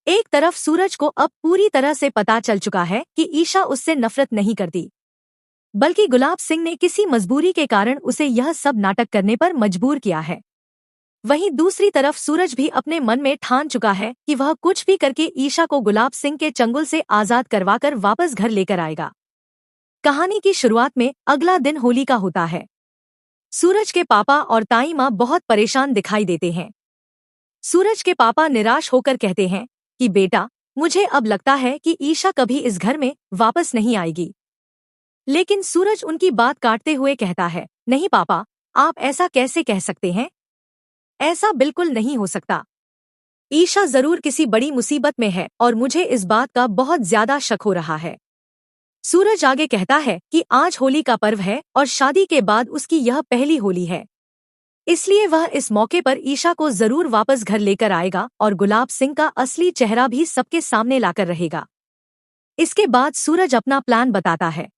एक तरफ सूरज को अब पूरी तरह से पता चल चुका है कि ईशा उससे नफरत नहीं करती, बल्कि गुलाब सिंह ने किसी मजबूरी के कारण उसे यह सब नाटक करने पर मजबूर किया है। वहीं दूसरी तरफ सूरज भी अपने मन में ठान चुका है कि वह कुछ भी करके ईशा को गुलाब सिंह के चंगुल से आजाद करवाकर वापस घर लेकर आएगा। कहानी की शुरुआत में अगला दिन होली का होता है। सूरज के पापा और ताई माँ बहुत परेशान दिखाई देते हैं। सूरज के पापा निराश होकर कहते हैं कि बेटा, मुझे अब लगता है कि ईशा कभी इस घर में वापस नहीं आएगी। लेकिन सूरज उनकी बात काटते हुए कहता है, नहीं पापा, आप ऐसा कैसे कह सकते हैं? ऐसा बिल्कुल नहीं हो सकता। ईशा जरूर किसी बड़ी मुसीबत में है और मुझे इस बात का बहुत ज्यादा शक हो रहा है। सूरज आगे कहता है कि आज होली का पर्व है और शादी के बाद उसकी यह पहली होली है, इसलिए वह इस मौके पर ईशा को जरूर वापस घर लेकर आएगा और गुलाब सिंह का असली चेहरा भी सबके सामने लाकर रहेगा। इसके बाद सूरज अपना प्लान बताता है।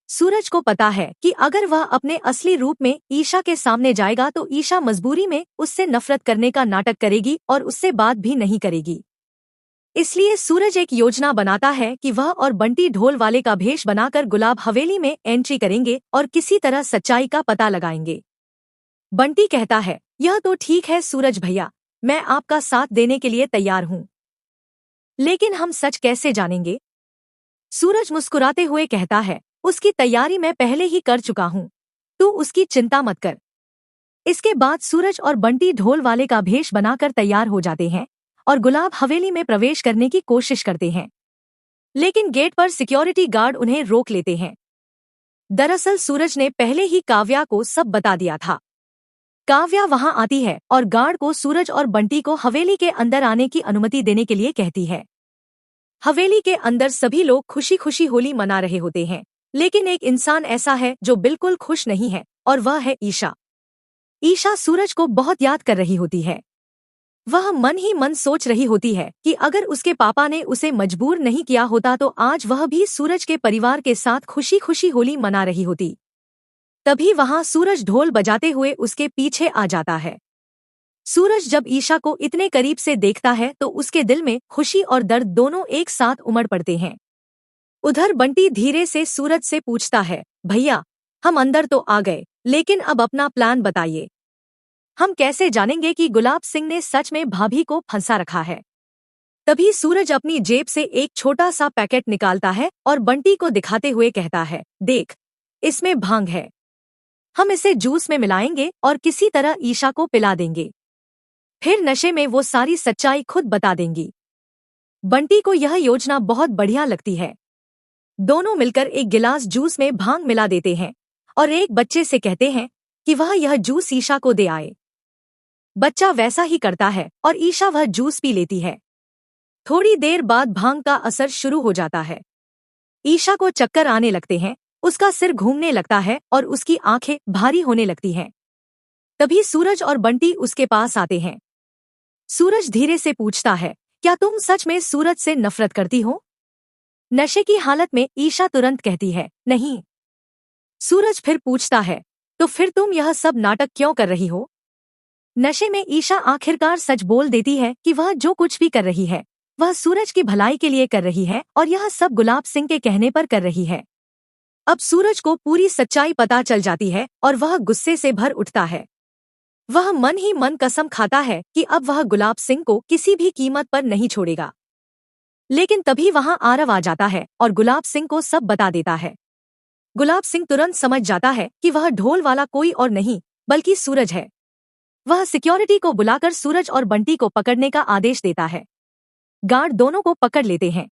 सूरज को पता है कि अगर वह अपने असली रूप में ईशा के सामने जाएगा तो ईशा मजबूरी में उससे नफरत करने का नाटक करेगी और उससे बात भी नहीं करेगी। इसलिए सूरज एक योजना बनाता है कि वह और बंटी ढोल वाले का भेष बनाकर गुलाब हवेली में एंट्री करेंगे और किसी तरह सच्चाई का पता लगाएंगे। बंटी कहता है, यह तो ठीक है सूरज भैया, मैं आपका साथ देने के लिए तैयार हूँ, लेकिन हम सच कैसे जानेंगे? सूरज मुस्कुराते हुए कहता है, उसकी तैयारी मैं पहले ही कर चुका हूँ, तू उसकी चिंता मत कर। इसके बाद सूरज और बंटी ढोल वाले का भेष बनाकर तैयार हो जाते हैं और गुलाब हवेली में प्रवेश करने की कोशिश करते हैं, लेकिन गेट पर सिक्योरिटी गार्ड उन्हें रोक लेते हैं। दरअसल सूरज ने पहले ही काव्या को सब बता दिया था। काव्या वहां आती है और गार्ड को सूरज और बंटी को हवेली के अंदर आने की अनुमति देने के लिए कहती है। हवेली के अंदर सभी लोग खुशी खुशी होली मना रहे होते हैं, लेकिन एक इंसान ऐसा है जो बिल्कुल खुश नहीं है और वह है ईशा। ईशा सूरज को बहुत याद कर रही होती है। वह मन ही मन सोच रही होती है कि अगर उसके पापा ने उसे मजबूर नहीं किया होता तो आज वह भी सूरज के परिवार के साथ खुशी खुशी होली मना रही होती। तभी वहां सूरज ढोल बजाते हुए उसके पीछे आ जाता है। सूरज जब ईशा को इतने करीब से देखता है तो उसके दिल में खुशी और दर्द दोनों एक साथ उमड़ पड़ते हैं। उधर बंटी धीरे से सूरज से पूछता है, भैया, हम अंदर तो आ गए, लेकिन अब अपना प्लान बताइए। हम कैसे जानेंगे कि गुलाब सिंह ने सच में भाभी को फंसा रखा है? तभी सूरज अपनी जेब से एक छोटा सा पैकेट निकालता है और बंटी को दिखाते हुए कहता है, देख, इसमें भांग है। हम इसे जूस में मिलाएंगे और किसी तरह ईशा को पिला देंगे, फिर नशे में वो सारी सच्चाई खुद बता देंगी। बंटी को यह योजना बहुत बढ़िया लगती है। दोनों मिलकर एक गिलास जूस में भांग मिला देते हैं और एक बच्चे से कहते हैं कि वह यह जूस ईशा को दे आए। बच्चा वैसा ही करता है और ईशा वह जूस पी लेती है। थोड़ी देर बाद भांग का असर शुरू हो जाता है। ईशा को चक्कर आने लगते हैं, उसका सिर घूमने लगता है और उसकी आंखें भारी होने लगती हैं। तभी सूरज और बंटी उसके पास आते हैं। सूरज धीरे से पूछता है, क्या तुम सच में सूरज से नफरत करती हो? नशे की हालत में ईशा तुरंत कहती है, नहीं। सूरज फिर पूछता है, तो फिर तुम यह सब नाटक क्यों कर रही हो? नशे में ईशा आखिरकार सच बोल देती है कि वह जो कुछ भी कर रही है वह सूरज की भलाई के लिए कर रही है और यह सब गुलाब सिंह के कहने पर कर रही है। अब सूरज को पूरी सच्चाई पता चल जाती है और वह गुस्से से भर उठता है। वह मन ही मन कसम खाता है कि अब वह गुलाब सिंह को किसी भी कीमत पर नहीं छोड़ेगा। लेकिन तभी वहां आरव आ जाता है और गुलाब सिंह को सब बता देता है। गुलाब सिंह तुरंत समझ जाता है कि वह ढोल वाला कोई और नहीं बल्कि सूरज है। वह सिक्योरिटी को बुलाकर सूरज और बंटी को पकड़ने का आदेश देता है। गार्ड दोनों को पकड़ लेते हैं।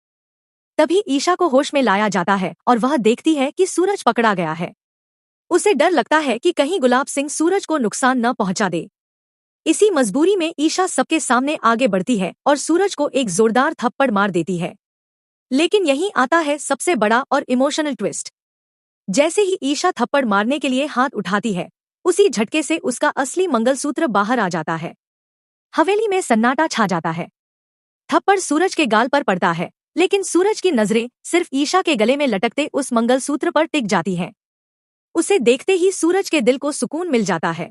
तभी ईशा को होश में लाया जाता है और वह देखती है कि सूरज पकड़ा गया है। उसे डर लगता है कि कहीं गुलाब सिंह सूरज को नुकसान न पहुंचा दे। इसी मजबूरी में ईशा सबके सामने आगे बढ़ती है और सूरज को एक जोरदार थप्पड़ मार देती है। लेकिन यहीं आता है सबसे बड़ा और इमोशनल ट्विस्ट। जैसे ही ईशा थप्पड़ मारने के लिए हाथ उठाती है, उसी झटके से उसका असली मंगलसूत्र बाहर आ जाता है। हवेली में सन्नाटा छा जाता है। थप्पड़ सूरज के गाल पर पड़ता है, लेकिन सूरज की नजरें सिर्फ ईशा के गले में लटकते उस मंगलसूत्र पर टिक जाती हैं। उसे देखते ही सूरज के दिल को सुकून मिल जाता है।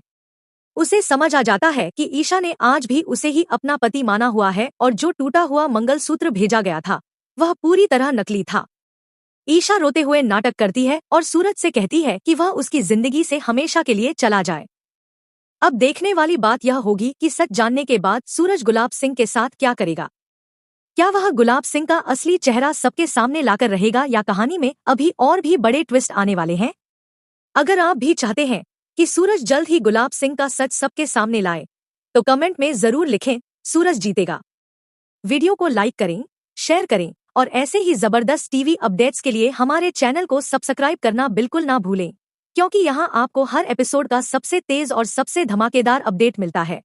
उसे समझ आ जाता है कि ईशा ने आज भी उसे ही अपना पति माना हुआ है और जो टूटा हुआ मंगलसूत्र भेजा गया था वह पूरी तरह नकली था। ईशा रोते हुए नाटक करती है और सूरज से कहती है कि वह उसकी जिंदगी से हमेशा के लिए चला जाए। अब देखने वाली बात यह होगी कि सच जानने के बाद सूरज गुलाब सिंह के साथ क्या करेगा। क्या वह गुलाब सिंह का असली चेहरा सबके सामने लाकर रहेगा या कहानी में अभी और भी बड़े ट्विस्ट आने वाले हैं। अगर आप भी चाहते हैं कि सूरज जल्द ही गुलाब सिंह का सच सबके सामने लाए तो कमेंट में जरूर लिखें सूरज जीतेगा। वीडियो को लाइक करें, शेयर करें और ऐसे ही जबरदस्त टीवी अपडेट्स के लिए हमारे चैनल को सब्सक्राइब करना बिल्कुल ना भूलें, क्योंकि यहाँ आपको हर एपिसोड का सबसे तेज और सबसे धमाकेदार अपडेट मिलता है।